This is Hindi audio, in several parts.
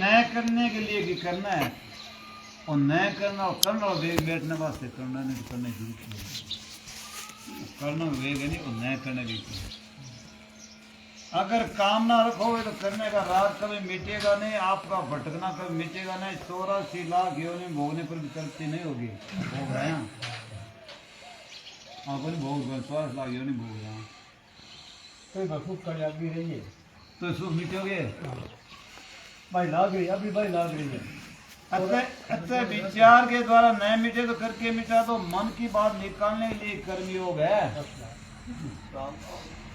नए करने के लिए कि करना है और नए करना और करना और वेग बैठने वास्ते करना नहीं तो करने शुरू किया करना वेग है नहीं और नए करने भी किया। अगर काम ना रखोगे तो करने का राग कभी मिटेगा नहीं, आपका भटकना कभी मिटेगा नहीं। 84 लाख योनि भोगने पर भी तृप्ति नहीं होगी। भोग रहे हैं आपको नहीं भोग 84 लाख योनि भोग रहे हैं तो सुख कर अभी रही है तो सुख मिटोगे भाई लाग रही अभी भाई लाग रही है। अच्छा विचार के द्वारा नहीं मिटे तो करके मिटा तो मन की बात निकालने के लिए कर्मयोग है।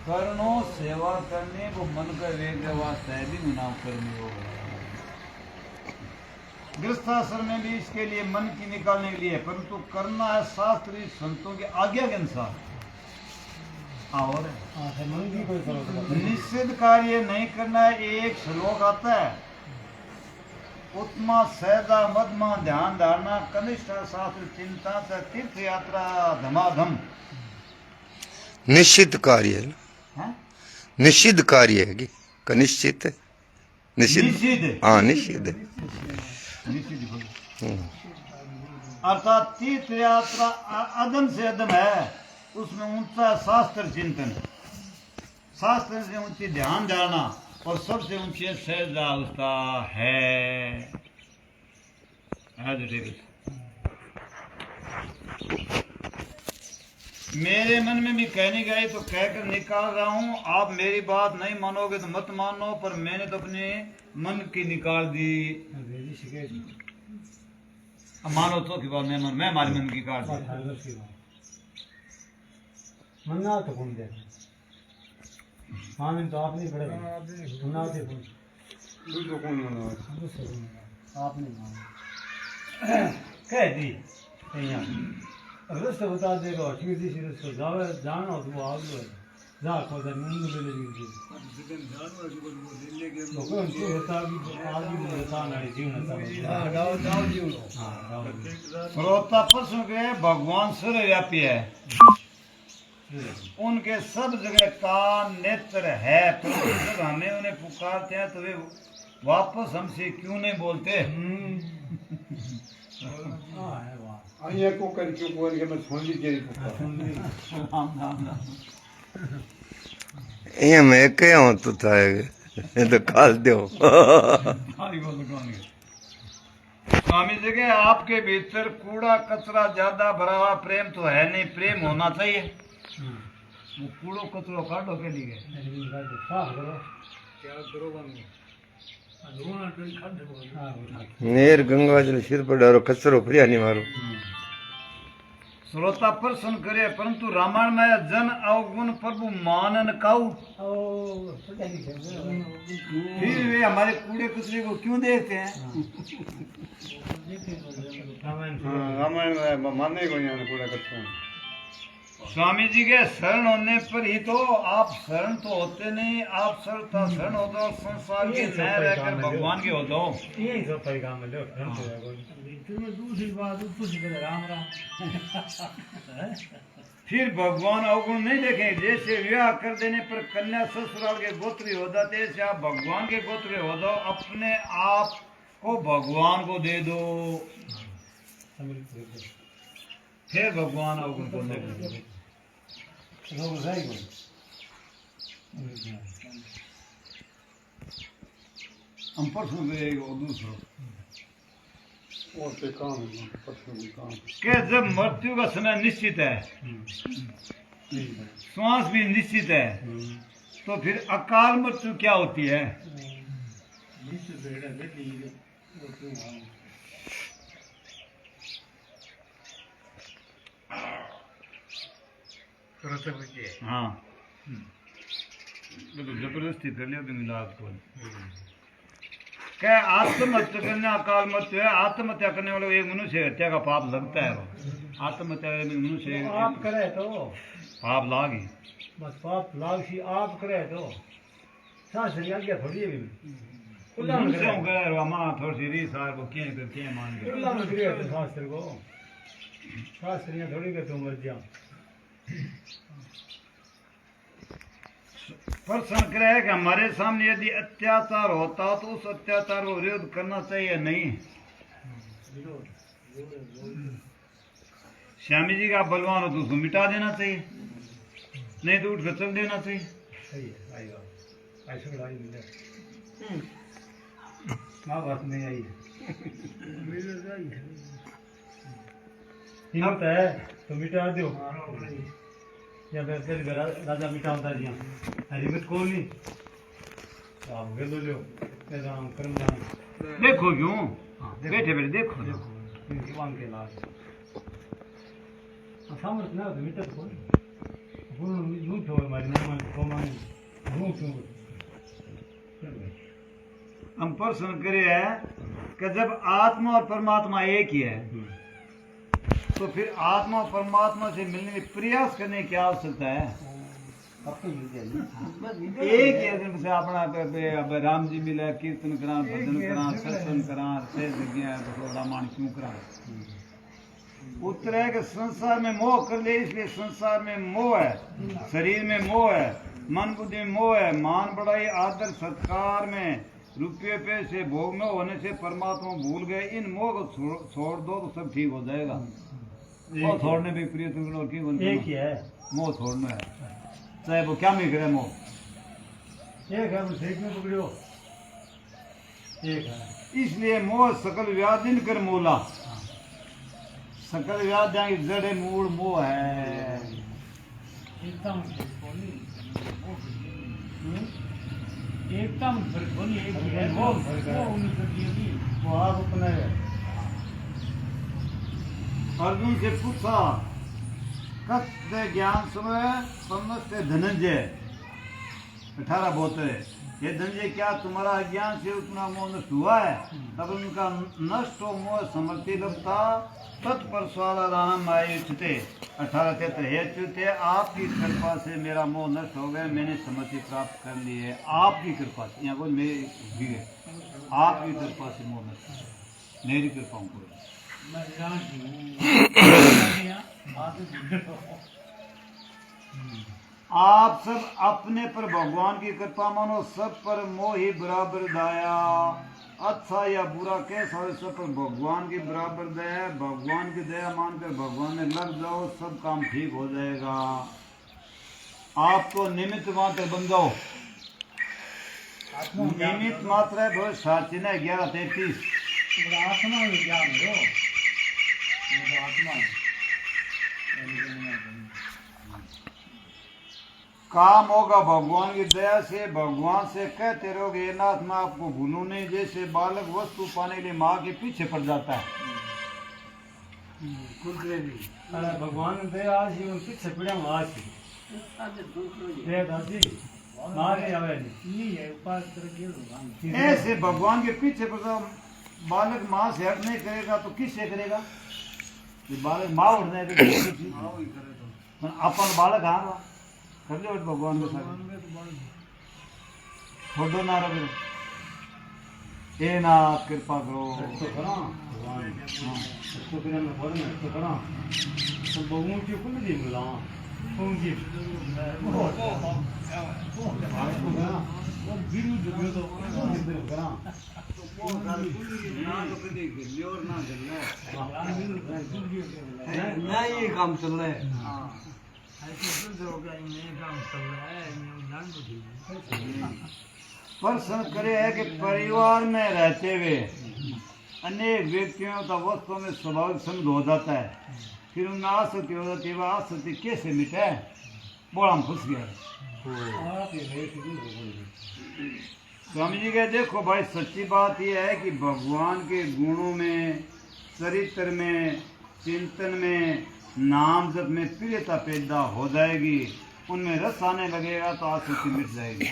कर्णो सेवा करने वो मन का वेग वास्ते भी मुनाव कर्मयोग है। गृहस्थाश्रम में भी इसके लिए मन की निकालने के लिए, परंतु करना है शास्त्रीय संतों की आज्ञा के अनुसार। और निषिद्ध कार्य नहीं करना है। एक श्लोक आता है उत्तमा सहजा मधमा ध्यान धारणा कनिष्ठ शास्त्र चिंता से तीर्थ यात्रा धमाधम। निश्चित कार्य है हाँ? निश्चित कार्य है कि कनिश्चित है निषिद्ध हाँ निश्चित है अर्थात तीर्थ यात्रा अदम से अदम है, उसमें ऊंचा शास्त्र चिंतन, शास्त्र से ऊंची ध्यान धारणा और सबसे ऊंची सहजावस्था है। मेरे मन में भी कहने गए तो कहकर निकाल रहा हूं। आप मेरी बात नहीं मानोगे तो मत मानो, पर मैंने तो अपने मन की निकाल दी। अब मानो तो की बात मैं हमारे मन की काट दी। मन्ना तो कौन दे हाँ तो आप नहीं पड़ेगा मन्ना से दूसरों कौन मना आप नहीं मानो कह दी रस्ते बता देगा ठीक सी रस्ते जावे जाना तो आग लो जा को दर नींद ले लेगी लोगों को बता भी आज भी बता नहीं जीवन हां गाओ जीवन हां गाओ श्रोता प्रश्न के भगवान सर्वव्यापी है, उनके सब जगह कान नेत्र है, परंतु जब हमें उन्हें पुकारते हैं तो वे वापस हमसे क्यों नहीं बोलते? आइए को कर क्यों बोल के मैं सुन लीजिए ये मैं क्या हूँ तो था ये तो काल दो स्वामी जी के आपके भीतर कूड़ा कचरा ज्यादा भरा हुआ प्रेम तो है नहीं, प्रेम होना चाहिए। वो कूड़ो कचरो काटो के लिए नेर गंगा जल सिर पर डारो कचरो फरिया नहीं मारो। श्रोता प्रश्न करे, परंतु रामायण में जन अवगुण प्रभु मानन काऊ। फिर वे हमारे कूड़े कचरे को क्यों देखते हैं? रामायण में मानने को नहीं कूड़ा कचरा। स्वामी जी के शरण होने पर ही तो आप शरण तो होते नहीं, आप शरण हो दो संसार के न रहकर भगवान के हो दो। यही सब परिणाम में लो दूसरी बात राम राम फिर भगवान अवगुण नहीं देखें। जैसे विवाह कर देने पर कन्या ससुराल के गोत्री हो जाते, ऐसे आप भगवान के गोत्री हो दो, अपने आप को भगवान को दे दो, फिर भगवान अवगुण को देखेंगे। हम परसों गएगा दूसरों के जब मृत्यु का समय निश्चित है, श्वास भी निश्चित है, तो फिर अकाल मृत्यु क्या होती है? हाँ तो जबरदस्ती कर लिया तुम इलाज को। क्या आत्महत्या करने अकाल मृत्यु है? आत्महत्या करने वाले एक मनुष्य हत्या का पाप लगता है। वो आत्महत्या करने मनुष्य आप करे तो पाप लाग ही बस पाप लाग सी आप करे तो शास्त्री आज्ञा थोड़ी है थोड़ी सी रीस को क्या मान के शास्त्र को शास्त्रियाँ थोड़ी के तुम मर जाओ। प्रश्न करे कि हमारे सामने यदि अत्याचार होता तो उस अत्याचार को विरोध करना चाहिए नहीं? श्यामी जी का बलवान हो तो उसको मिटा देना चाहिए, नहीं तो उठ कर चल देना चाहिए। सही है, आई बात ऐसे लड़ाई मिले महाभारत में आई हिम्मत है तो मिटा दो या फिर राजा मिटावता दिया हिम्मत कौन नहीं आप गे लो राम कर्म देखो क्यों बैठे बैठे देखो भगवान के लाल सामर्थ्य ना तो मिटा तो झूठ हो हमारी नाम को माने झूठ हो हम प्रश्न करे है कि जब आत्मा और परमात्मा एक ही है तो फिर आत्मा और परमात्मा से मिलने के प्रयास करने की आवश्यकता है? एक ही दिन से अपना राम जी मिला कीर्तन करा भजन करा सत्संग करा से जगह रामायण क्यों करा? उत्तर है कि संसार में मोह कर ले, इसलिए संसार में मोह है, शरीर में मोह है, मन बुद्धि में मोह है, मान बढ़ाई आदर सत्कार में रुपये पैसे भोग में होने से परमात्मा भूल गए। इन मोह को छोड़ दो तो सब ठीक हो जाएगा। मोह छोड़ने भी प्रिय और की एक ही है, मोह छोड़ना है, चाहे वो क्या में करे मोह। एक है ठीक में पकड़ो एक है, इसलिए मोह सकल व्याधि कर मोला, सकल व्याधियां की जड़ मूल मोह है। एकता में फर्क होनी एक ही है, वो फर्क है, वो आप अपना है। अर्जुन से पूछा कस्य ज्ञान समय समझते धनंजय 1872 ये धनंजय क्या तुम्हारा अज्ञान से उतना मोह नष्ट हुआ है? तब उनका नष्ट हो मोह समर्थी लगता तत्पर स्वाराम आयुते 1873 हे च्युते आपकी कृपा से मेरा मोह नष्ट हो गया, मैंने समर्थी प्राप्त कर ली है। आपकी कृपा से यहाँ बोल मेरी आपकी कृपा से मोह नष्ट हो गया, मेरी कृपा को आप सब अपने पर भगवान की कृपा मानो, सब पर मोह ही बराबर दया। अच्छा या बुरा कैसा हो सब पर भगवान की बराबर दया है। भगवान की दया मानकर भगवान में लग जाओ, सब काम ठीक हो जाएगा। आप तो निमित्त मात्र बन जाओ, निमित्त मात्र है। बहुत साथी ने 11:33 आत्मा में ज्ञान हो, आत्मा काम होगा भगवान की दया से। भगवान से कहते रहोगे नाथ मैं आपको भूलूं नहीं, जैसे बालक वस्तु पाने के लिए माँ के पीछे पड़ जाता है। अरे भगवान दया आज ही उन पीछे पड़ा हूँ आज ही दादी मारे आवे नहीं है उपास करके ऐसे भगवान के पीछे पड़ जाओ। बालक माँ से हट नहीं करेगा तो किससे करेगा? बालक माँ उठ जाए तो अपन बालक हाँ कर लो भगवान के साथ छोड़ो ना रहे ए ना कृपा करो तो करा तो फिर मैं बोल में तो करा तो बहुओं की कुल दी मिला होंगी वो गिरू जो तो करा ना तो कभी गिल्ली और ना गिल्ली ना ये काम चल रहा है प्रश्न करे है कि परिवार में रहते हुए अनेक व्यक्तियों का वस्तुओं में स्वाभाविक संबंध हो जाता है, फिर उनमें आसक्ति हो जाती है। वह आसक्ति कैसे मिटे? बोला हम फंस गया। स्वामी जी कहे देखो भाई सच्ची बात यह है कि भगवान के गुणों में, चरित्र में, चिंतन में, नाम जब में प्रियता पैदा हो जाएगी, उनमें रस आने लगेगा तो आसक्ति मिट जाएगी।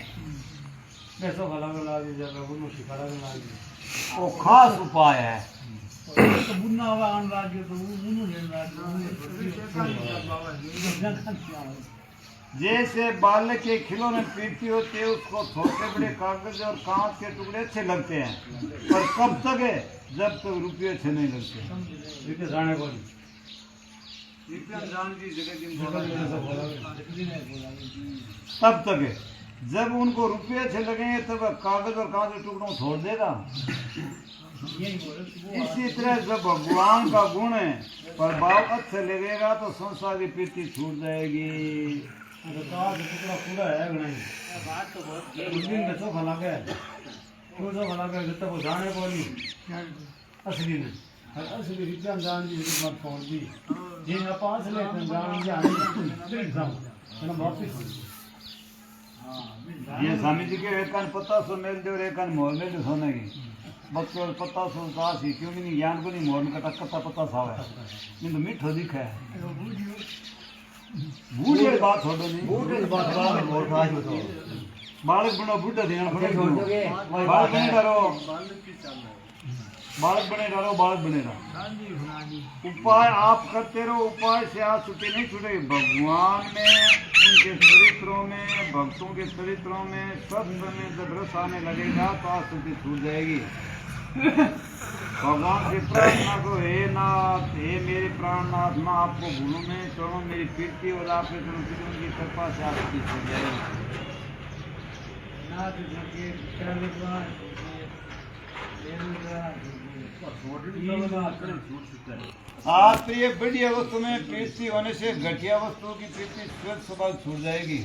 वो खास उपाय है। जैसे बालक के खिलौने पीटती होती है, उसको छोटे बड़े कागज और कांच के टुकड़े अच्छे लगते हैं, पर कब तक है? जब तक रुपये अच्छे नहीं लगते। तब तक है। जब उनको रुपये अच्छे लगेंगे तब कागज और कांच के टुकड़ों छोड़ देगा। इसी तरह जब भगवान का गुण है प्रभाव अच्छे लगेगा तो संसार की प्रीति छूट जाएगी। टुकड़ा पूरा है उस दिन में चोखा लगा है तो चोखा लगा जब तक वो जाने को नहीं असली ने असली विद्या जान दी मत छोड़ दी जिन पास ले जान जाने ना वापस ये स्वामी जी के एक कान पता सो मेल दे और एक कान मोर में सोने की बच्चों पता सो दास ही क्योंकि नहीं ज्ञान को नहीं मोर में कटा कता पता साव है नहीं तो मीठो दिखा है बूढ़े बात छोड़ो नहीं बूढ़े बात मोर खास हो तो बालक बनो बूढ़ा ध्यान पड़े बालक नहीं डरो बालक बने डरो बालक बने रहो। उपाय आप करते रहो उपाय से आप छुट्टी नहीं छूटेगी। भगवान में उनके चरित्रों में भक्तों के चरित्रों में सत्य में जब रस आने लगेगा तो आसक्ति छूट जाएगी। भगवान से प्रार्थना करो हे नाथ हे मेरे प्राणनाथ मैं आपको भूलूं में चरणों मेरी प्रीति और आपके चरणों की उनकी कृपा से आसक्ति छूट जाएगी। आप ये बढ़िया वस्तु में प्रीति होने से घटिया वस्तुओं की प्रीति स्वयं स्वभाव छूट जाएगी।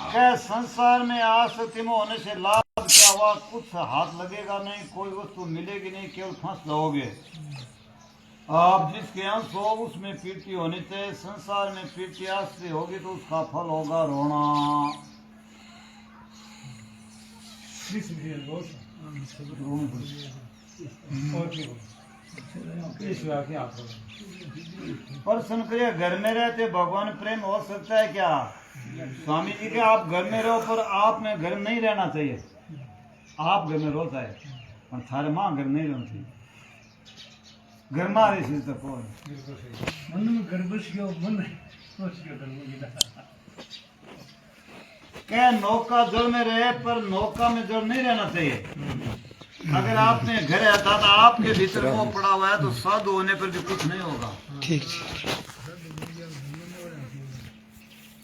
क्या संसार में आसक्ति में होने से लाभ क्या हुआ? कुछ हाथ लगेगा नहीं, कोई वस्तु मिलेगी नहीं, केवल फंस जाओगे। आप जिसके अंश हो उसमें प्रीति होनी चाहिए। संसार में प्रीति आश्रय होगी तो उसका फल होगा रोना। प्रश्न करिए घर में रहते भगवान प्रेम हो सकता है क्या? स्वामी जी के आप घर में रहो पर आप में घर नहीं रहना चाहिए। आप घर में रोता है और थारे माँ घर नहीं रहना चाहिए। घर में रही चीज तो मन में घर बस गयो मन क्या नौका जल में रहे पर नौका में जल नहीं रहना चाहिए। अगर आपने घर है दादा आपके भीतर वो पड़ा हुआ है तो साधु होने पर भी कुछ नहीं होगा। ठीक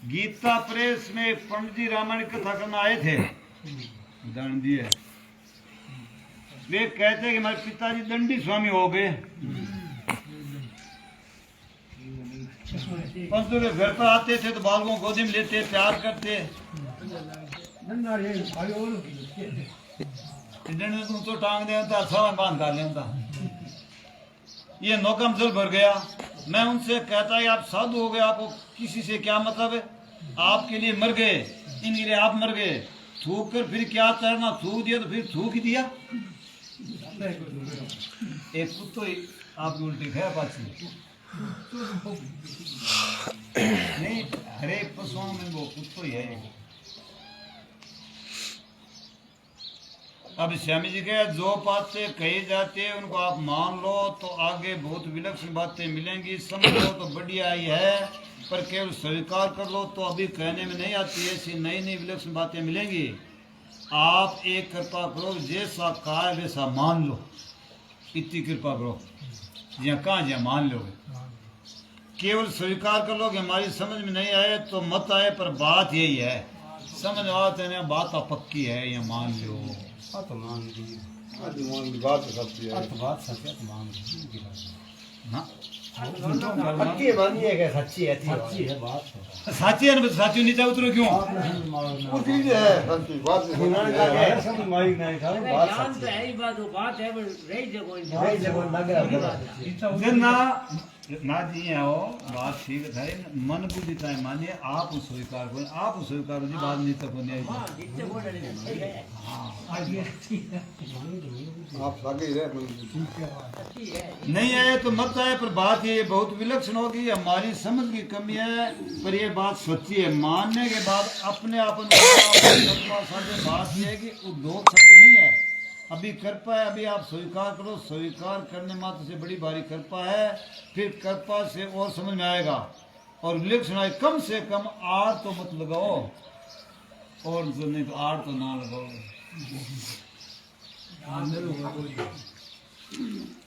गीता प्रेस में पंडित जी रामायण कथा करना आए थे दान दिए। वे कहते हैं कि हमारे पिताजी दंडी स्वामी हो गए। पंतों के घर पर आते थे तो बालकों को गोदी में लेते प्यार करते। तुम तो टांग दे बांध कर लेता। ये नौका में जल भर गया। मैं उनसे कहता है आप साधु हो गए, आपको किसी से क्या मतलब है? आपके लिए मर गए, इनके लिए आप मर गए। थूक कर फिर क्या तैरना? थूक दिया तो फिर थूक ही दिया। एक कुत्तो ही आपकी उल्टी खाया पाची नहीं, हरे पशुओं में वो कुत्तो ही है। अब स्वामी जी के जो बातें कही जाती है उनको आप मान लो तो आगे बहुत विलक्षण बातें मिलेंगी। समझ लो तो बढ़िया ही है, पर केवल स्वीकार कर लो तो अभी कहने में नहीं आती। ऐसी नई नई विलक्षण बातें मिलेंगी। आप एक कृपा करो, जैसा कहा है वैसा मान लो। इतनी कृपा करो, जहाँ कहाँ जहाँ मान लोगे। केवल स्वीकार कर लो कि हमारी समझ में नहीं आए तो मत आए, पर बात यही है। समझ आते ना बात पक्की है, ये मान लो। बात सच्ची है। बात सच है तो मान हाँ पक्की मानिए क्या? सच्ची है, सच्ची है बात। साची है ना, साची नीचे उतरो क्यों? उसी है सच्ची बात सुनाने का सब माइक नहीं था बात ज्ञान तो है ही बात है, पर रही जगह लग रहा है ना ना जी आओ बात ठीक है। मन बुद्धि चाहे मानिए, आप स्वीकार करो, आप स्वीकार जी बात नहीं तक होनी है। आप सागे रहे नहीं आए तो मत आए, पर बात ये बहुत विलक्षण होगी। हमारी समझ की कमी है, पर ये बात सच्ची है। मानने के बाद अपने आप बात यह है कि उद्योग शब्द नहीं है। अभी कृपा है, अभी आप स्वीकार करो। स्वीकार करने मात्र से बड़ी भारी कृपा है। फिर कृपा से और समझ में आएगा। और विलक्षण आए, कम से कम आर तो मत लगाओ। और तो नहीं तो 8 तो ना लगाओ।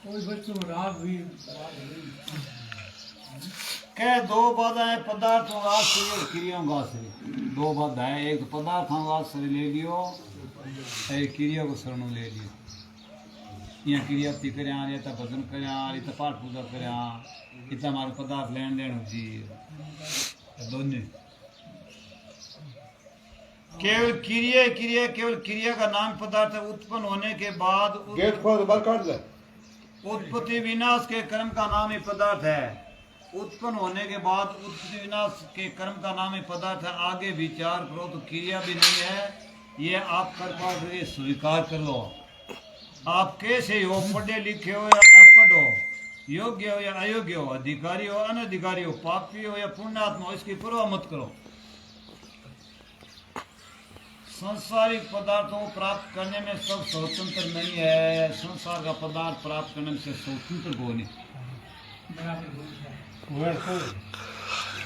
कोई बच्चों को राग भी कह दो बाधाएं पदार्थों का आश्रय और क्रियाओं का आश्रय। दो बाधाएं, एक तो पदार्थों का आश्रय ले लियो, एक क्रिया को शरण ले लियो। यहाँ क्रिया ती कर भजन कर पाठ पूजा कर इतना हमारे पदार्थ लेन देन हो जी दोनों। केवल क्रिया क्रिया केवल क्रिया का नाम पदार्थ उत्पन्न होने के बाद गेट खोल बाहर काट दे। उत्पत्ति विनाश के कर्म का नाम ही पदार्थ है। उत्पन्न होने के बाद उत्पत्ति विनाश के कर्म का नाम ही पदार्थ है। आगे विचार करो तो क्रिया भी नहीं है, ये आप कर पाओगे, स्वीकार कर लो। आप कैसे हो, पढ़े लिखे हो या अपढ़ हो, योग्य हो या अयोग्य हो, अधिकारी हो अनधिकारी हो, पापी हो या पुण्यात्मा हो, इसकी परवाह मत करो। संसारिक पदार्थों को प्राप्त करने में सब स्वतंत्र नहीं है। संसार का पदार्थ प्राप्त करने में से स्वतंत्र को नहीं,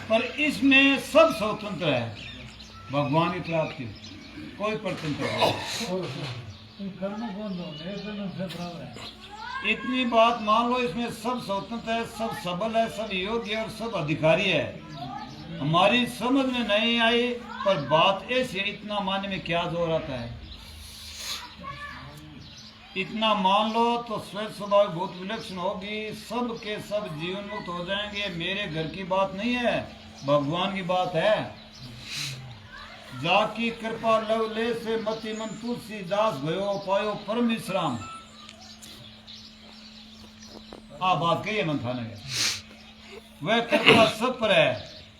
पर इसमें सब स्वतंत्र है। भगवान की प्राप्ति कोई परतंत्र नहीं। इतनी बात मान लो, इसमें सब स्वतंत्र है, सब सबल है, सब योग्य है और सब अधिकारी है। हमारी समझ में नहीं आई, पर बात ऐसी है, इतना मानने में क्या जोर आता है। इतना मान लो तो स्वयं स्वभाव बहुत विलक्षण होगी, सब के सब जीवन मुक्त हो जाएंगे। मेरे घर की बात नहीं है, भगवान की बात है। जाकी कृपा लवले से मति मन तुलसीदास भयो पायो परम विश्राम। बात कही है मंथा ने, वह कृपा सब पर है।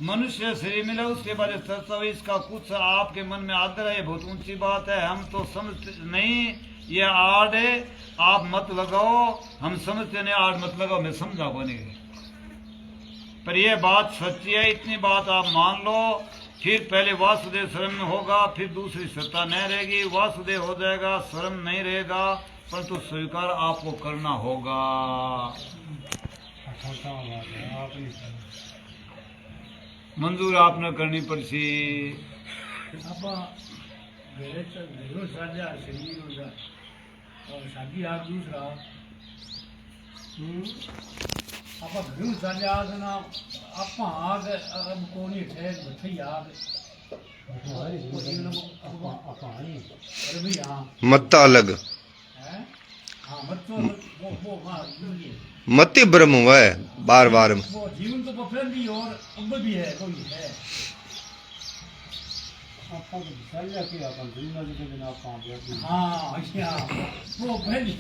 मनुष्य शरीर मिला उसके बाद चर्चा हुई, इसका कुछ आपके मन में आदर है, बहुत ऊंची बात है। हम तो समझते नहीं, ये आड़ है, आप मत लगाओ। हम समझते नहीं, आड़ मत लगाओ, मैं समझा को नहीं। पर यह बात सच्ची है, इतनी बात आप मान लो। फिर पहले वासुदेव शरण में होगा, फिर दूसरी सत्ता नहीं रहेगी। वासुदेव हो जाएगा, शरण नहीं रहेगा, परंतु स्वीकार आपको करना होगा। मंजूर आपने करनी पड़सी। शादी आप दूसरा आप घरू चाले आग ना आप आग अब कोनी ठहर बथई आग अरे भी हाँ मत्ता अलग है हाँ बच्चों वो हाँ मति ब्रह्म हुआ है बार बार। वो जीवन तो बफर भी और अब भी है कोई है। हाँ वो पहली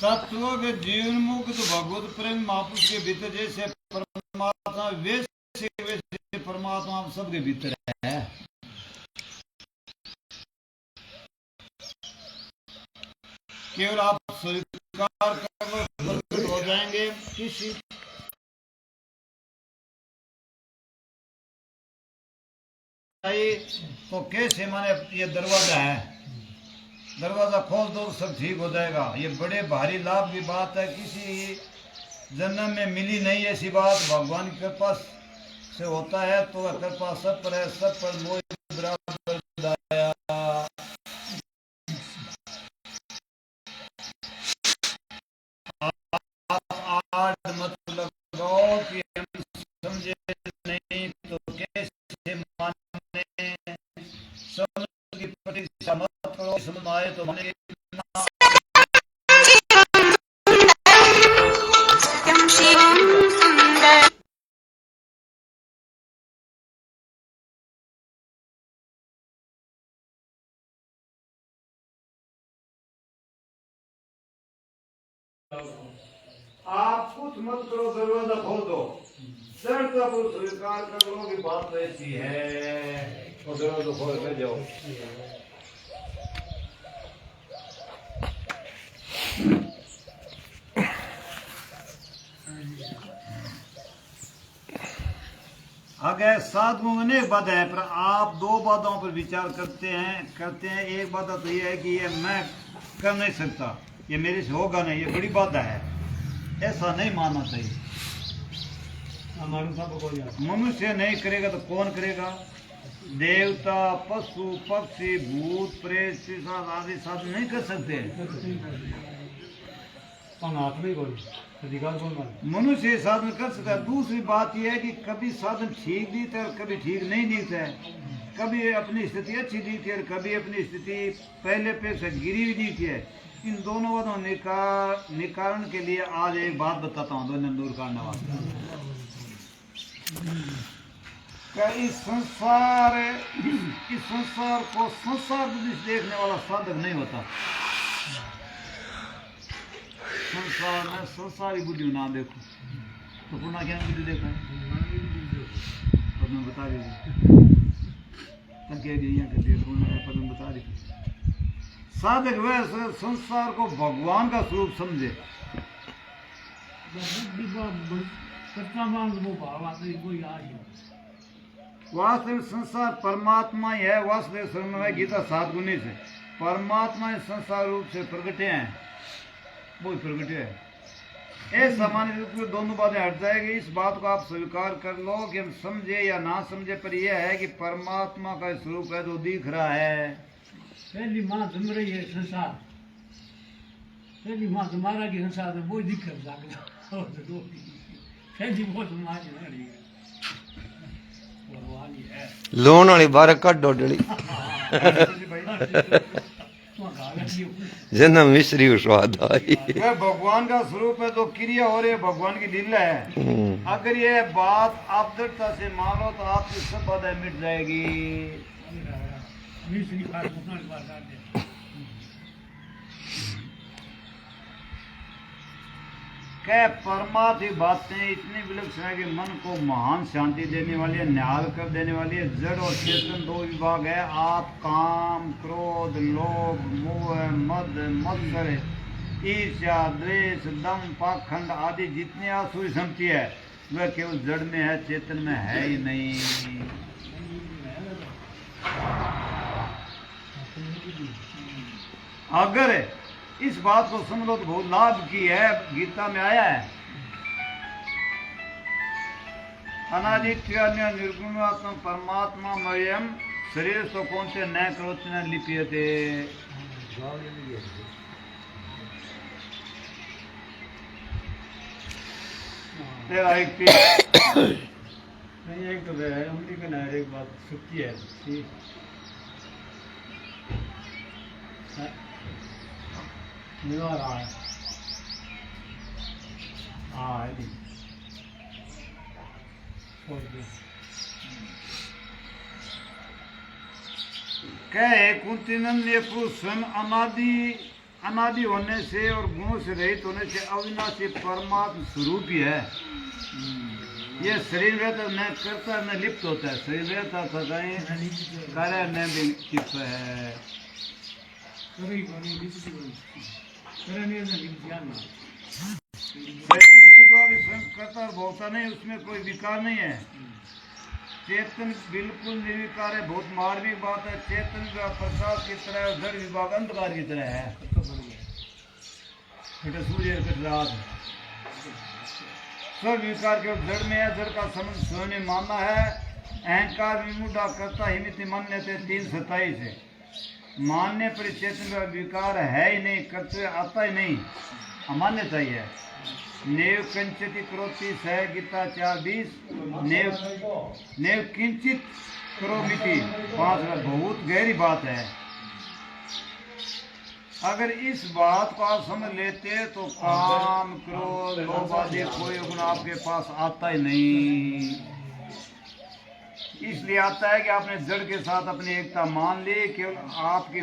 तत्व के जीवन मुक्त भगवत प्रेम महापुरुष के भीतर जैसे परमात्मा वैसे वैसे परमात्मा आप सबके भीतर है। केवल आप स्वीकार कर लो, हो जाएंगे। किसी तो कैसे माने ये दरवाजा है, दरवाजा खोल दो सब ठीक हो जाएगा। ये बड़े भारी लाभ की बात है, किसी जन्म में मिली नहीं ऐसी बात। भगवान की कृपा से होता है तो वह कृपा सब पर है, सब पर मोह बराबर दाया। आप मत लगाओ कि हम समझे नहीं तो कैसे माने, समझ की प्रतीक्षा मत करो, समझ आए तो माने। आप कुछ मत करो, दरवाजा खोल दो, दर्द को स्वीकार कर लो कि बात तो ऐसी है, और दरवाजा खोल कर जाओ। आगे साधुओं में अनेक बाधा है, पर आप दो बाधाओं पर विचार करते हैं। एक बाधा तो ये है कि ये मैं कर नहीं सकता, ये मेरे से होगा नहीं, ये बड़ी बाधा है। ऐसा नहीं मानना चाहिए। मनुष्य नहीं करेगा तो कौन करेगा? देवता पशु पक्षी भूत प्रेत पिशाच आदि साधन नहीं कर सकते। हाथ में कोई अधिकार कौन माने? मनुष्य ये साधन कर सकता है। दूसरी बात यह है कि कभी साधन ठीक दिखता है और कभी ठीक नहीं दिखता है। कभी अपनी स्थिति अच्छी दिखती है और कभी अपनी स्थिति पहले पे से गिरी हुई दिखती है। इन दोनों बातों निकारण के लिए आज एक बात बताता हूँ, दोनों दूर करने वाला। इस संसार को संसार दृष्टि देखने वाला साधक नहीं होता। संसार में संसारी बुद्धि ना देखो तो पूर्णा ज्ञान बुद्धि देखा है पद्म बता दीजिए। पद्म बता दीजिए। साधक वह संसार को भगवान का स्वरूप समझे। वास्तविक संसार परमात्मा ही है। वास्तविक स्वरूप में गीता 7 गुणी से परमात्मा इस संसार रूप से प्रकटे हैं, वो प्रकट है। ये सामान्य रूप में दोनों बातें हट जाएगी। इस बात को आप स्वीकार कर लो कि हम समझे या ना समझे, पर यह है कि परमात्मा का स्वरूप है जो दिख रहा है। पहली माँ जम रही है संसार, पहली माँ तुम्हारा की संसार में वो दिख रहा है। पहली वो तुम्हारी रही है लोन वाली बार कड्डो डली जना मिश्री स्वाद आई। वह भगवान का स्वरूप है तो क्रिया हो रही है, भगवान की लीला है। अगर ये बात आप दृढ़ता से मानो तो आपकी सब बातें मिट जाएगी। क्या परमात्मा बातें इतनी विलक्षण है कि मन को महान शांति देने वाली है, न्याल कर देने वाली है। जड़ और चेतन 2 विभाग है। आप काम क्रोध लोभ मोह मद मत्सर ईर्ष्या द्वेष दम पाखंड आदि जितनी आसुरी संपत्ति है वह केवल जड़ में है, चेतन में है ही नहीं। अगर इस बात को समझ लो तो बहुत लाभ की है। गीता में आया है अनादित्य निर्गुणात्म परमात्मा मयम शरीर तो कौन से न करोति न लिप्यते। तेरा एक नहीं एक तो है उम्र का ना एक बात सुखी है निवार रहा है। हाँ कहे कुंतीनंद ये पुरुष स्वयं अनादि होने से और गुणों से रहित होने से अविनाशी परमात्मा स्वरूप ही है। ये शरीर रहता न करता न लिप्त होता है। शरीर रहता था कार्य न भी लिप्त है। स्वयं करता और भोगता नहीं, उसमें कोई विकार नहीं है। चेतन बिल्कुल निर्विकार है। बहुत मार्मिक बात है। चेतन का प्रकाश की तरह और जड़ विभाग अंधकार की तरह है। सूर्य रात सब विकार के जड़ में है। जड़ का संबंध स्वयं ने मानना है। अहंकार विमुदा करता हिमित मान्यते 327 है। मानने पर चेतन का विकार है ही नहीं, कर्तव्य आता ही नहीं, अमान्यता ही है। नेव कंचित करोति सह गीता 4:20 नेव किंचित करोमिति 5 बहुत गहरी बात है। अगर इस बात को आप समझ लेते तो काम क्रोध लोभ आदि कोई गुण आपके पास आता ही नहीं। इसलिए आता है कि आपने जड़ के साथ अपनी एकता मान ली। केवल आपकी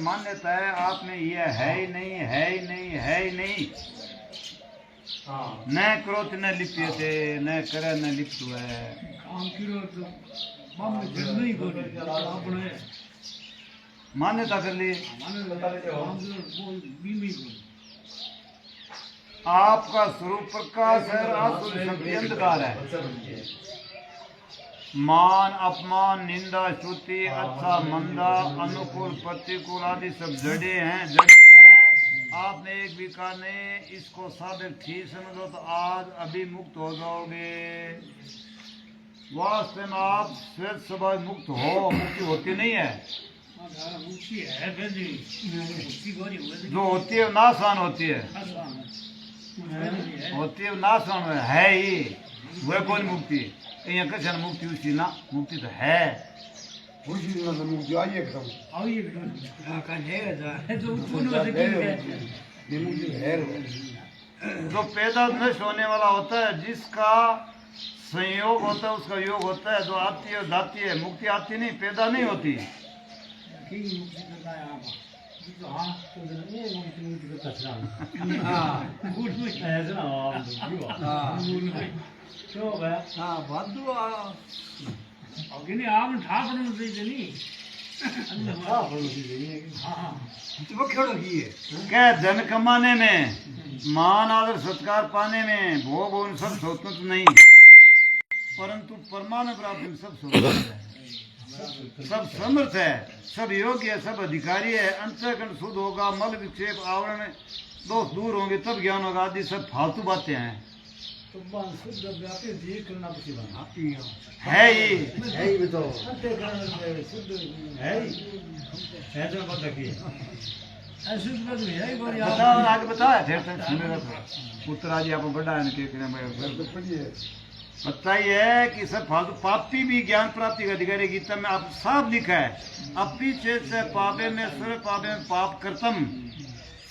मान्यता है आप में यह है ही नहीं, है ही नहीं, है ही नहीं। न क्रोध न लिप्यते न करे न लिप्त है। मान्यता कर ली। आपका स्वरूप प्रकाश है और आसुरी शक्ति अंधकार है। मान अपमान निंदा स्तुति अच्छा मंदा अनुकूल प्रतिकूल आदि सब जड़े हैं। आपने एक विकार नहीं। इसको साधक ठीक समझ लो तो आज अभी मुक्त हो जाओगे। वास्तव में आप स्वेत स्वभाव मुक्त हो, मुक्ति होती नहीं है। मुक्ति है बेदी मुक्ति गोरी हुए जो होती है नाशवान होती है, होती है नाशवान है ही, वह कौन मुक्ति यहाँ कैसे मुक्ति उसी ना, मुक्ति तो है। खुशी ना तो मुझे आइए एकदम आओ ये का है जो उत्पन्न होते ये मुझे है जो पैदा नष्ट होने वाला होता है, जिसका संयोग होता है उसका योग होता है, जो आती है जाती है, मुक्ति आती नहीं, पैदा नहीं होती। की मुक्ति करता है आप तो हां तो ये मुक्ति करता है हां भूल में ऐसा ना हां भूल में क्यों है हां वादू आगे नहीं आप ठाक बनने दे नहीं हां बनने दे हां वो क्यों लगी है क्या धन कमाने में, मान आदर सत्कार पाने में, भोग उन सब स्वतंत्र नहीं, परंतु परमाणु प्राप्ति में सब स्वतंत्र है, सब समर्थ है, सब योग्य है, सब अधिकारी है। अंतःकरण शुद्ध होगा, मल विक्षेप आवरण दोष दूर होंगे, तब ज्ञान होगा। आदि सब फालतू बातें हैं। तो बात शुद्ध व्यापी जी करना पड़ेगा है ही बताओ अंतःकरण शुद्ध है तो पता की ऐसे बात नहीं है गोरी बताओ, आगे बताया थे तक सुनेगा तो उत्तरा जी आप बड़ा है के पढ़िए बताइए कि सब फालतू पापी भी ज्ञान प्राप्ति का अधिकारी। गीता में आप साफ लिखा है, अपी चेत से पापे में स्वर पापे में पाप करतम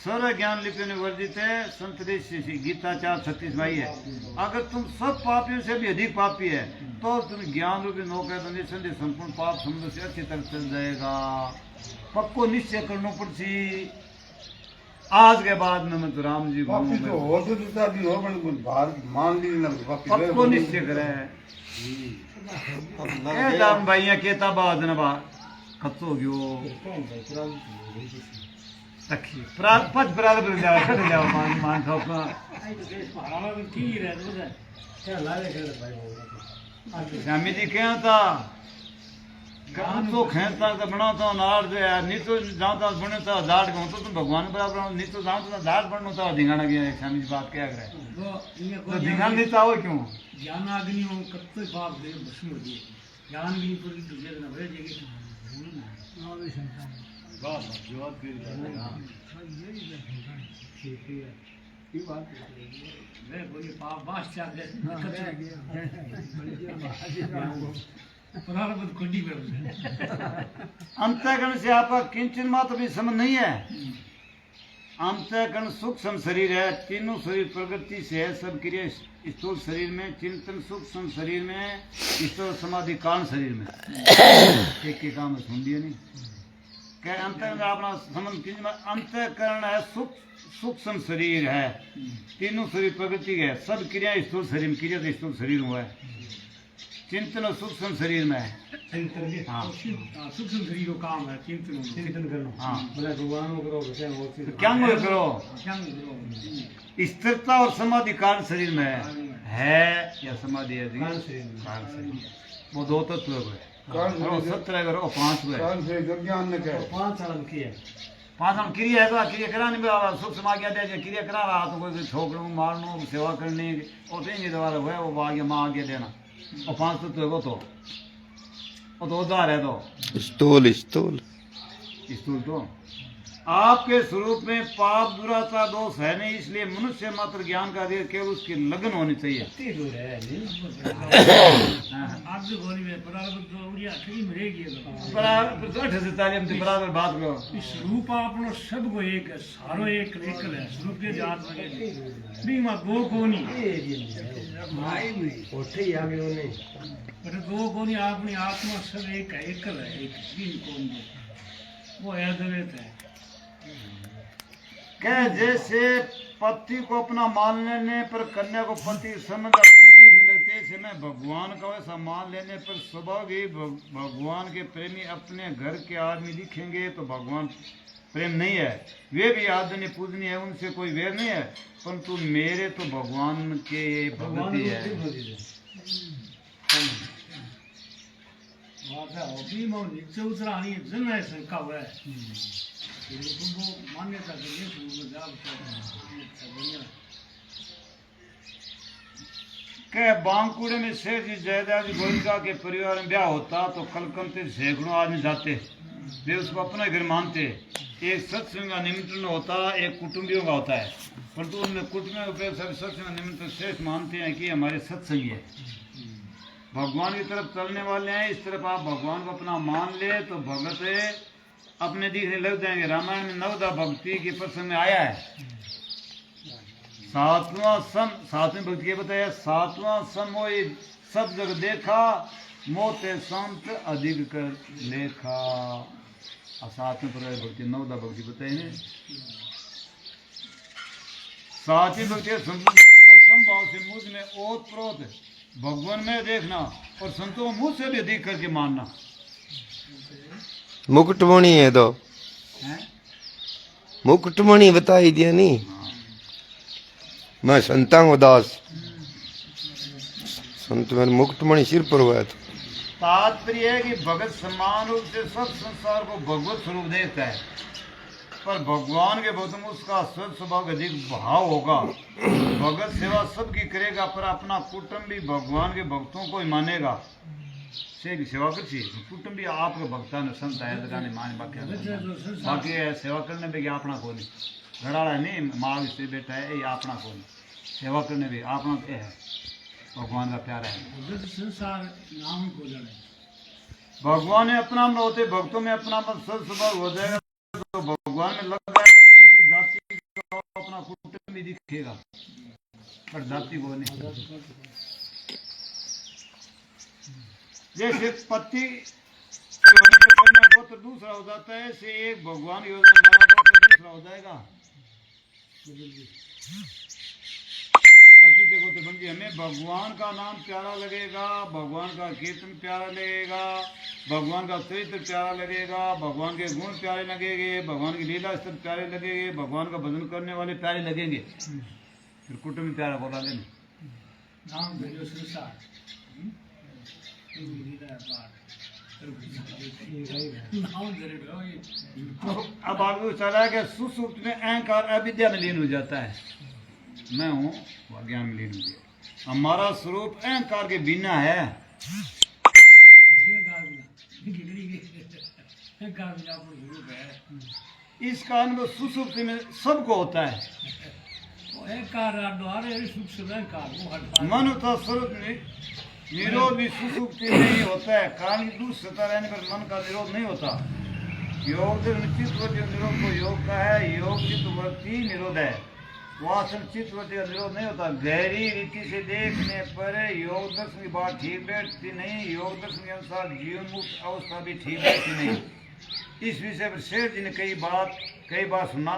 सर्व ज्ञान लिपि में वर्जित है। संतदेश गीता 4:36 भाई है। अगर तुम सब पापियों से भी अधिक पापी है तो तुम ज्ञान रूपी नौका तो निसंदेह संपूर्ण पाप समुद्र से अच्छी तरह चल जाएगा। पक्को निश्चय करना पड़सी। आज के बाद में मत राम जी वापिस तो हो तो दूसरा भी हो पर बाहर मान ली ना वापिस पक्को निश्चय करे ए दाम भाइया केता बाद न बा कत्तो गयो तखी पच बराबर बन जाओ छट जाओ मान खाओ का आई तो देश पहाड़ा में ठीक रहे तो क्या लाले कर भाई स्वामी जी क्या था काम तो खेता तो बनाता नार जो है नहीं तो जाता बने तो दाढ़ गो तो तुम भगवान बराबर नहीं तो जाता दाढ़ बननो तो धिंगाना गया स्वामी जी बात क्या करे तो धिंगाना नहीं था वो क्यों ज्ञान अग्नि हो कत्ते पाप दे भस्म हो दिए ज्ञान अग्नि पर तो जे न भरे जे वाह जवाब दे ठीक है की बात मैं बोली पाप बास चाह दे प्रारब्ध कुंडी में अंतःकरण से आपका किंचन मात्र भी संबंध नहीं है। अंतःकरण सूक्ष्म शरीर है, तीनों शरीर प्रगति से है, सब क्रिया स्थूल शरीर में, चिंतन सूक्ष्म शरीर में, स्थूल समाधि कारण शरीर में। एक के काम सुन दिया नहीं क्या अंतःकरण अपना संबंध किंचन। अंतःकरण है सूक्ष्म शरीर है, तीनों शरीर प्रगति है, सब क्रिया स्थूल शरीर में, क्रिया तो स्थूल शरीर हुआ है। चिंतन और सूक्ष्म शरीर में है। हाँ सूक्ष्म शरीर को काम है चिंतन करना। हाँ भले भगवान को करो तो क्या करो स्थिरता और समाधि कारण शरीर में है या समाधि है कारण शरीर वो दो तत्व है। 17 करो 5 है 5 साल की है 5 हम क्रिया है तो क्रिया कराने सूक्ष्म आ गया क्रिया करा रहा तो कोई ठोकना मारना सेवा करनी और देंगे दोबारा हुआ वो आगे माँ आगे देना और 5 तत्व है वो तो उधार है तो स्थूल स्थूल तो आपके स्वरूप में पाप दुराचार दोष है नहीं, इसलिए मनुष्य मात्र ज्ञान का अधिकार केवल उसकी लगन होनी चाहिए। बराबर बात करो। स्वरूप आपनो सब को एक है, सारो एक एकल है। स्वरूप के जात में भी मा दो कोनी पर दो कोनी अपनी आत्मा सब एक है, एकल है, एक तीन कोनी वो अद्वैत है। क्या जैसे पति को अपना मान लेने पर कन्या को पति समझ अपने दिख लेते से मैं भगवान का वैसा मान लेने पर स्वभाव ही भगवान के प्रेमी अपने घर के आदमी दिखेंगे तो भगवान प्रेम नहीं है। वे भी आदरणीय पूजनीय है, उनसे कोई वेर नहीं है, परंतु मेरे तो भगवान के भगवती है। नीचे उतरानी जन है शंका हुआ है मान्यता के बांकुड़े में शेर जी जयदास जी गोविंदा के परिवार में ब्याह होता तो कलकत्ते सैकड़ों आदमी जाते, वे उसको अपना घर मानते। एक सत्संग का निमंत्रण होता, एक कुटुंबियों का होता है, परंतु उनमें कुटुंबियों के सभी सत्संग का निमंत्रण श्रेष्ठ मानते हैं कि हमारे सत्संगी है, भगवान की तरफ चलने वाले हैं। इस तरफ आप भगवान को अपना मान ले तो भगत अपने दिखने लग जाएंगे। रामायण में नवदा भक्ति के प्रसंग में आया है। सातवें भक्ति के बताया, सातवां सम होई सब जग देखा, मोते संत अधिक कर लेखा। और सातवें प्रकार भक्ति नवदा भक्ति बताइए। सातवीं भक्ति को संभाव से मुझ में ओत प्रोत भगवान में देखना और संतों मुझ से भी अधिक करके मानना। मुकुटमणि है तो मुकुटमणि बताई दिया नहीं। मैं संतांग उदास संत मेरे मुकुटमणि सिर पर हुआ था। तात्पर्य है कि भगत समान रूप से सब संसार को भगवत स्वरूप देखता है, पर भगवान के भक्त में उसका सद स्वभाव अधिक भाव होगा। भगत सेवा सबकी करेगा, पर अपना कुटुंबी भगवान के भक्तों को ही मानेगा। से की सेवा कर कुटुंबी आपके भक्ता ने संत है लगाने माने बाकी सेवा करने में अपना को नहीं घड़ाड़ा नहीं माँ से बेटा है, ये अपना को नहीं सेवा करने भी अपना है, भगवान का प्यारा है। भगवान में अपना मन होते, भक्तों में अपना मन सद स्वभाव हो जाएगा तो भगवान में लग जाएगा। किसी जाति को अपना कुटुंब भी दिखेगा, पर जाति को नहीं। जैसे पति गोत्र दूसरा हो जाता है, ऐसे एक भगवान योजना दूसरा हो जाएगा। अच्युत गोत्र बन जी, हमें भगवान का नाम प्यारा लगेगा, भगवान का कीर्तन प्यारा लगेगा, भगवान का चरित्र प्यारा लगेगा, भगवान के गुण प्यारे लगेंगे, भगवान की लीला स्तर प्यारे लगेंगे, भगवान का भजन करने वाले प्यारे लगेंगे। फिर कुटुंब प्यारा बोला नहीं। अब आगे चला कि सुसुप्त में अहंकार अविद्या में लीन हो जाता है। मैं हूँ अज्ञान में लीन हो गया। हमारा स्वरूप अहंकार के बिना है। इस कारण वो सुसुप्त में सबको होता है। मन होता स्वरूप निरोध भी सुसुप्ति नहीं होता है। कारण की दूर सता रहने पर मन का निरोध नहीं होता। योग चित्तवृत्ति निरोध को योग का है, योग चित्तवृत्ति निरोध है। वासन चित्तवृत्ति का निरोध नहीं होता। गहरी रीति से देखने पर योग दर्शन की बात ठीक बैठती नहीं, योग दर्शन के अनुसार जीवन मुक्त अवस्था भी ठीक बैठती नहीं। इस विषय पर शेर जी ने कई बार सुना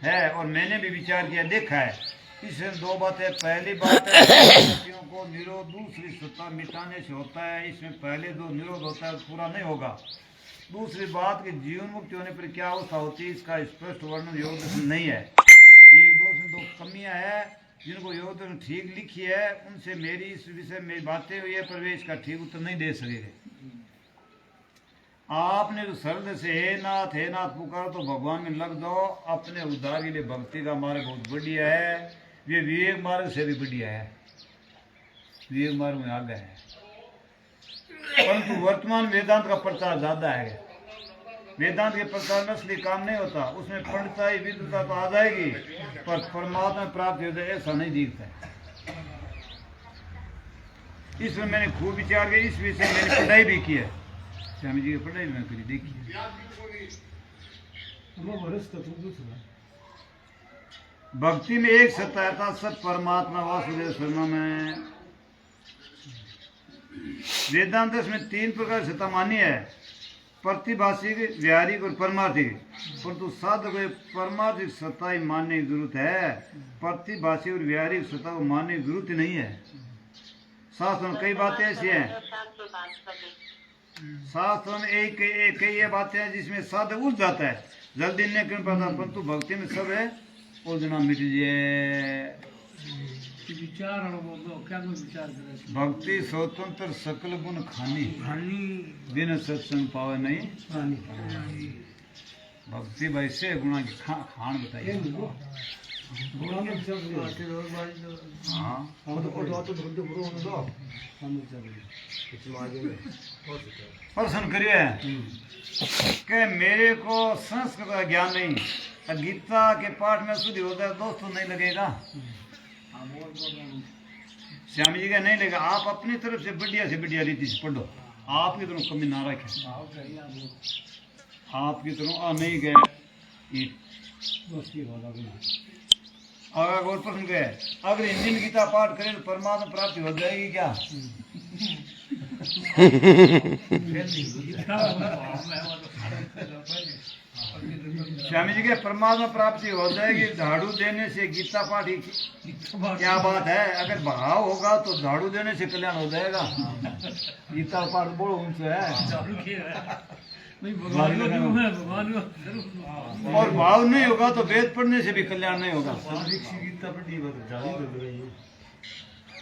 है और मैंने भी विचार किया, देखा है। इसमें दो बातें। पहली बात है व्यक्तियों को निरोध दूसरी सत्ता मिटाने से होता है। इसमें पहले दो निरोध होता है, पूरा नहीं होगा। दूसरी बात कि जीवन मुक्ति होने पर क्या अवस्था होती है, इसका स्पष्ट वर्णन योग दर्शन नहीं है। ये दो कमियां हैं जिनको योग दर्शन ठीक लिखी है, उनसे मेरी इस विषय में बातें हुई है, पर वे इसका ठीक उत्तर नहीं दे सकेंगे। आपने जो शरद से हे नाथ पुकारो तो भगवान में लग जाओ। अपने उद्धार के लिए भक्ति का मार्ग बहुत बढ़िया है, ये विवेक मार्ग से भी बढ़िया है, विवेक मार्ग में आगे है। परंतु वर्तमान वेदांत का प्रचार ज्यादा है। वेदांत के प्रचार में असली काम नहीं होता, उसमें पंडिताई विद्वता तो आ जाएगी, पर परमात्मा प्राप्त हो जाए ऐसा नहीं दिखता है। इसमें मैंने खूब विचार किया, इस विषय में मैंने पढ़ाई भी की है, स्वामी जी की पढ़ाई में करी देखी। भक्ति में एक सत्ता था, सब परमात्मा वासुदेव शर्मा में। वेदांत में तीन प्रकार सत्ता मानी है, प्रतिभाषिक, व्यावहारिक और परमार्थिक। परंतु साधक को परमार्थिक सत्ता ही मानने की जरूरत है, प्रतिभाषिक और व्यावहारिक सत्ता को मानने की जरूरत नहीं है। शास्त्र में कई बातें ऐसी हैं, शास्त्र में कई बातें हैं जिसमें साधक उलझ जाता है, जल्दी नहीं कर पाता। परंतु भक्ति में सब है उलझना मिट जाए। भक्ति स्वतंत्र सकल गुण खानी, बिन सत्संग पावे नहीं। भक्ति वैसे गुणा की खान बताइए। घोड़ा में चल रही हाँ और सुन करिए कि मेरे को संस्कृत का ज्ञान नहीं, गीता के पाठ में शुद्धि होता है दोस्तों नहीं लगेगा, श्याम जी का नहीं लगेगा। आप अपनी तरफ से बढ़िया रीति से पढ़ो, आपकी तरफ कमी ना रखे, आपकी तरफ नहीं गए और प्रश्न गए अगर हिंदी में गीता पाठ करें तो परमात्मा प्राप्ति हो जाएगी क्या? स्वामी जी के परमात्मा प्राप्ति हो जाएगी झाड़ू देने से, गीता पाठ ही क्या बात है। अगर भाव होगा तो झाड़ू देने से कल्याण हो जाएगा। गीता पाठ बोलो उनसे है और भाव नहीं होगा तो वेद पढ़ने से भी कल्याण नहीं होगा।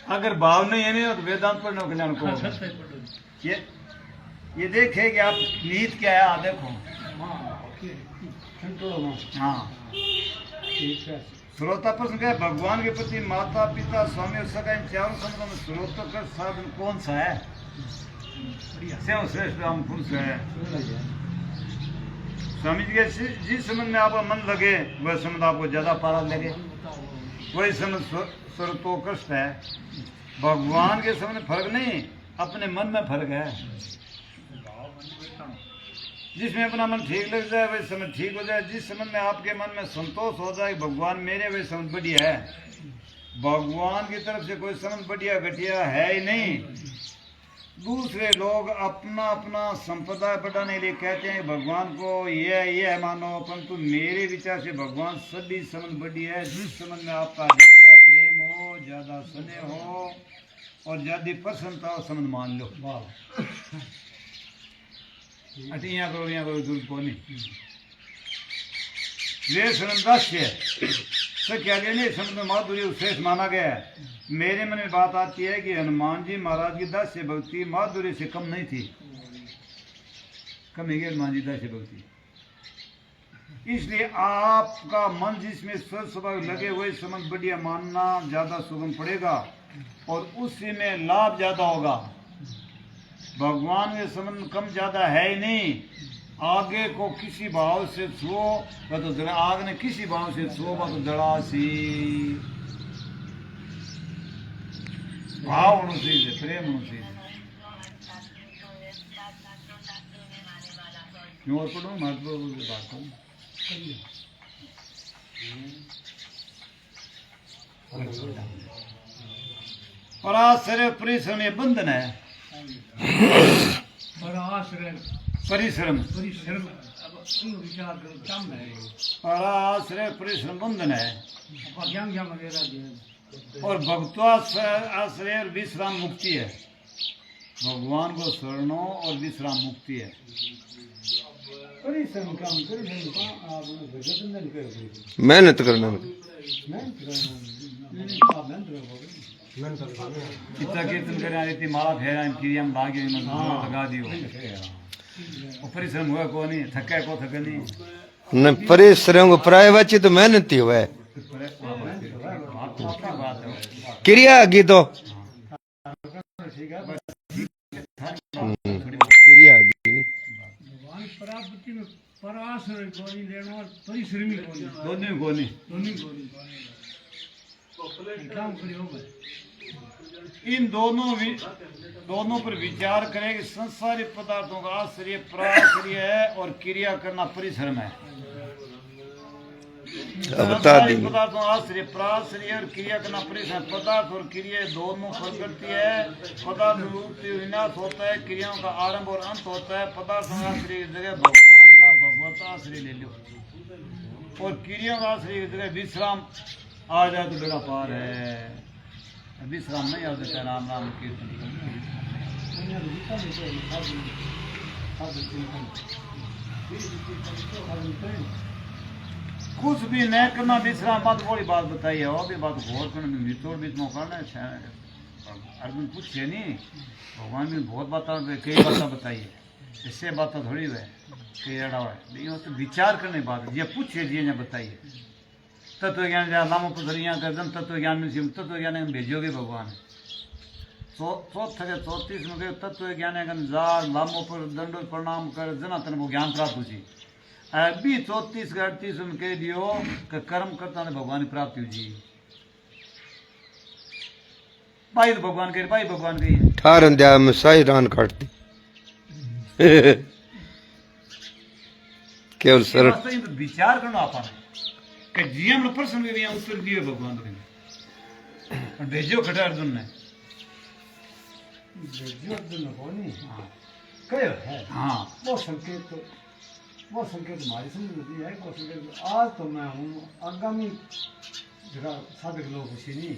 अगर भाव नहीं है नहीं तो वेदांत पढ़ने का कल्याण को ये देखे कि आप नीत क्या है। आप देखो हाँ श्रोता प्रश्न क्या है, भगवान के प्रति माता पिता स्वामी और सका इन चारों संबंधों में श्रोता साधन कौन सा है? श्रेष्ठ राम कौन सा है? स्वामी जी के जिस संबंध में आपका मन लगे वह संबंध आपको ज्यादा पारा लगे, वही संबंध सर्वोत्कृष्ट है। भगवान के संबंध में फर्क नहीं, अपने मन में फर्क है। जिसमें अपना मन ठीक लग जाए वही समझ ठीक हो जाए। जिस समझ में आपके मन में संतोष हो जाए भगवान मेरे वही समझ बढ़िया है। भगवान की तरफ से कोई समझ बढ़िया घटिया है ही नहीं। दूसरे लोग अपना अपना संप्रदाय बढ़ाने के लिए कहते हैं भगवान को ये है मानो, परंतु मेरे विचार से भगवान सभी समझ बढ़िया है। जिस समझ में आपका ज्यादा प्रेम हो, ज्यादा स्नेह हो और ज्यादा प्रसन्नता हो समझ मान लो। यहाँ करो दूर को नहीं वे दास्य क्या नहीं समझ में माधुर्य श्रेष्ठ माना गया है। मेरे मन में बात आती है कि हनुमान जी महाराज की दास्य भक्ति माधुर्य से कम नहीं थी, कम है हनुमान जी दास्य भक्ति। इसलिए आपका मन जिसमें स्वभाव लगे वही समझ बढ़िया मानना ज्यादा सुगम पड़ेगा और उसी में लाभ ज्यादा होगा। भगवान के संबंध कम ज्यादा है ही नहीं। आगे को किसी भाव से छुओ वह तो जड़ा, आग ने किसी भाव से छुओ वह तो जड़ा सी। भाव होना चाहिए, प्रेम होना चाहिए। क्यों और पढ़ो महत्वपूर्ण बात करूं पराश्रय परिश्रम ये बंधन है। परिश्रम पराश्रय परिश्रम बंधन है और भक्ताश्रय और विश्राम मुक्ति है। भगवान को शरणो और विश्राम मुक्ति है। मेहनत करना इतना कीर्तन करें इतनी माला फेरा क्रिया में भाग्य लगा दियो और परिश्रम हुआ को नहीं, थका को थका नहीं न परिश्रम प्रायवाची तो मेहनत ही हुआ क्रिया की तो क्रिया इन दोनों पर विचार करें कि संसारिक पदार्थों का आश्रय प्राश्रय है और क्रिया करना परिश्रम है। संसारिक पदार्थों का आश्रय प्राश्रय और क्रिया करना परिश्रम। पदार्थ और क्रिया दोनों प्रकृति है। पदार्थ रूपी विनाश होता है, क्रियाओं का आरंभ और अंत होता है। पदार्थों का आश्रय की जगह भगवान का भगवत आश्रय ले लो और क्रियाओं का आश्रय की जगह विश्राम आ जाए तो बेड़ा पार है। विश्राम नहीं आ जाता, राम राम कीर्तन कुछ भी न करना विश्राम बात बड़ी बात बताई है। और भी बात घोर करने में निचोड़ बीच में करना है। अर्जुन पूछे नहीं भगवान ने बहुत बात कई बातें बताई है, इससे बात थोड़ी है कई अड़ा है। तो विचार करने बात ये पूछे जी ने बताई है। तत्व ज्ञान जहाँ लामो पथरियाँ कर दम तत्व ज्ञान में तत्व ज्ञान में भेजोगे भगवान चौथे के 34 में गए तत्व ज्ञान जार लामो पर दंडो प्रणाम कर जना तन वो ज्ञान प्राप्त हुई अभी 34 के 38 में कह दियो कि कर्म करता ने भगवान की प्राप्ति हुई भाई तो भगवान के भाई भगवान के ही ठारन दिया में साई रान काटती केवल सर तो विचार करना आपा कि जीएम ने प्रश्न भी यहाँ उत्तर दिए भगवान ने भेजो खटा अर्जुन ने जो अर्जुन को नहीं कहो है हाँ वो संकेत हमारी समझ में है वो संकेत आज तो मैं हूँ आगामी जगह साधक लोग खुशी नहीं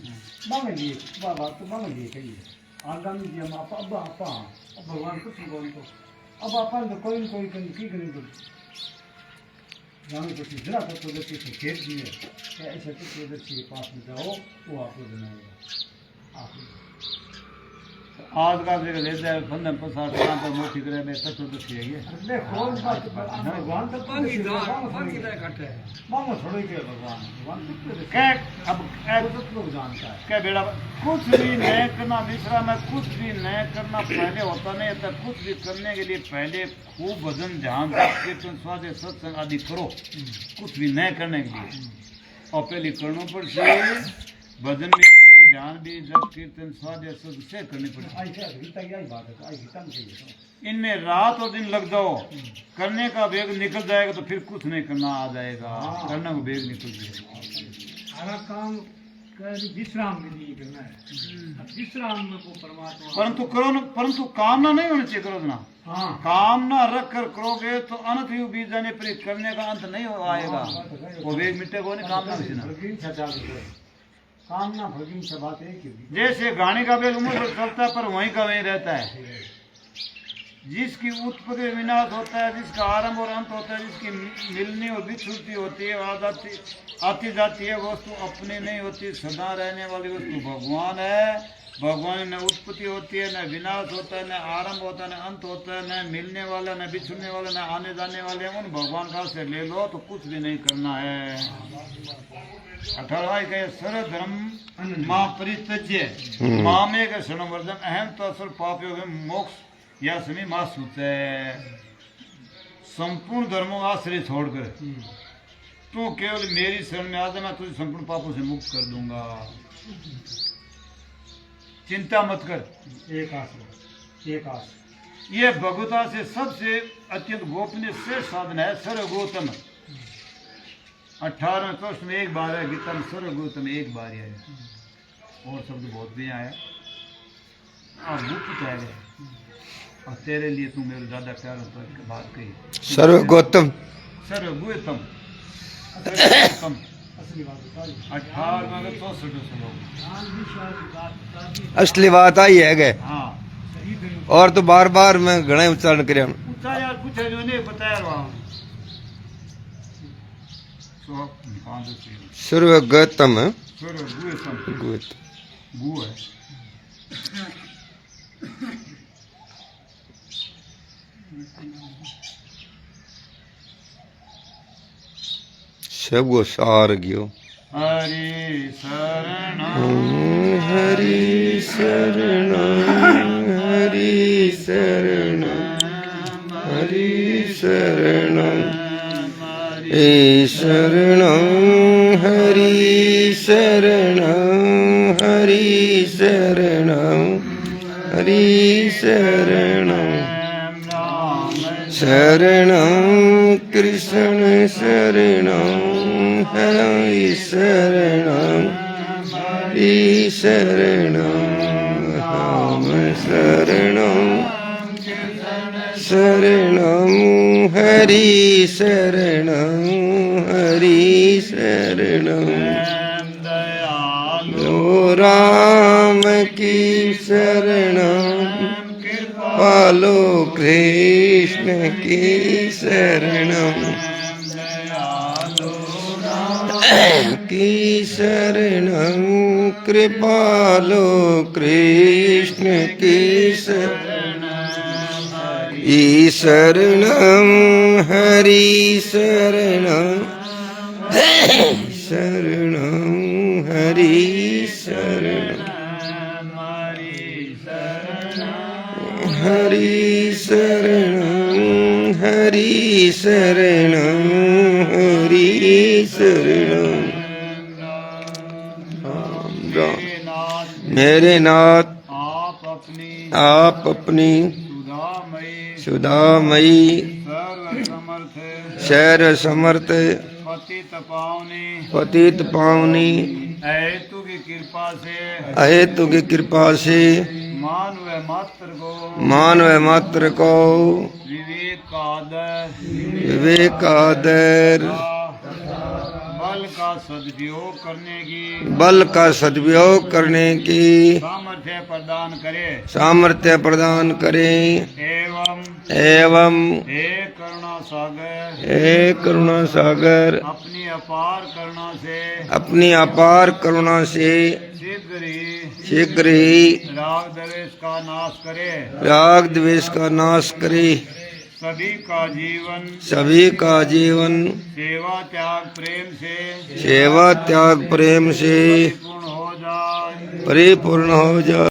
मांगे लिए बात तो मांगे लिए कही आगामी जी हम आप भगवान कुछ बोल तो अब आप कोई की करें तो जाने कुछ जरा तक प्रगति से खेत दिए ऐसे तो प्रगति के पास में जाओ वो आपको बनाएगा आप आज का जगह ले जाए बंधन प्रसाद काम पर मोटी करे में तत्व तो है ये ले कौन बात भगवान तो पानी घट है मांगो थोड़ी के भगवान क्या अब तो लोग जानता है क्या बेड़ा कुछ भी नहीं करना दूसरा में कुछ भी नहीं करना पहले होता नहीं था कुछ भी करने के लिए पहले खूब भजन ध्यान कीर्तन स्वाध्याय सत्संग आदि करो कुछ भी नहीं करने के लिए और पहले करना पड़े भजन भी करना ध्यान भी जब कीर्तन स्वाध्याय सत्संग से करनी पड़ेगी इनमें रात और दिन लग जाओ करने का वेग निकल जाएगा तो फिर कुछ नहीं करना आ जाएगा करने का वेग निकल जाएगा सारा काम विश्राम के लिए करना है विश्राम में वो परमात्मा परंतु करो न परंतु कामना नहीं होनी चाहिए करो ना हाँ कामना रख कर करोगे तो अनंत युग बीत जाने पर करने का अंत नहीं आएगा वो वेग मिटेगा नहीं कामना से कामना भगीन से बात एक ही जैसे गाड़ी का वेग उम्र पर चलता है पर वहीं का वहीं रहता है जिसकी उत्पत्ति विनाश होता है जिसका आरंभ और अंत होता है जिसकी मिलनी और विच्छुति होती है आती जाती है वस्तु अपनी नहीं होती सदा रहने वाली वस्तु भगवान है भगवान न उत्पत्ति होती है न विनाश होता है न आरंभ होता है न अंत होता है न मिलने वाला न बिछुड़ने वाला न आने जाने वाले उन भगवान का से ले लो तो कुछ भी नहीं करना है 18 कहे सर्व धर्म माँ परित्यज्य माँ में के शरणवर्जन अहम तो असर पाप योग मोक्ष या समी माँ सूते संपूर्ण धर्मों का आश्रय छोड़कर तू केवल मेरी शरण में आ जा मैं तुझे संपूर्ण पापों से मुक्त कर दूंगा चिंता मत कर एक आस ये भगवता से सबसे अत्यंत गोपनीय श्रेष्ठ साधन है सर्वगोतम 18वें प्रश्न में एक बार है गीता में सर्वगोतम एक बार ही आया और शब्द बहुत भी आया और गुप्त कह गए और तेरे लिए तू मेरे ज्यादा प्यार होता है बात कही सर्वगोतम सर्वगोतम 18 में 64 असली बात आई है गए हाँ और तो बार बार मैं घना उच्चारण कर यार कुछ है जो नहीं बताया वहाँ सर्वगोतम सर्वगोतम गु है सबको सार गयो हरि शरण हरि शरण हरि शरण हरि शरण ए शरण हरि शरण हरि शरण हरि शरण शरण कृष्ण शरण हरि शरण हरि शरण राम शरण शरण हरि शरण हरि शरण लो राम की शरण पालो कृष्ण की शरण की शरण कृपालो कृष्ण की शरण शरण हरि शरण शरणं हरि शरणं हरि शरणं हरि शरणं हरि शरणं राम राम। मेरे नाथ आप अपनी सुधामयी शैर समर्थ पतित पावनी हेतु की कृपा से अहेतु की कृपा से मान व मात्र को विवेक का आदर बल का सदुपयोग करने की बल का सदुपयोग करने की सामर्थ्य प्रदान करे एवं हे करुणा सागर अपनी अपार करुणा से शीघ्र ही राग द्वेष का नाश करे सभी का जीवन सेवा त्याग प्रेम से परिपूर्ण हो जाए।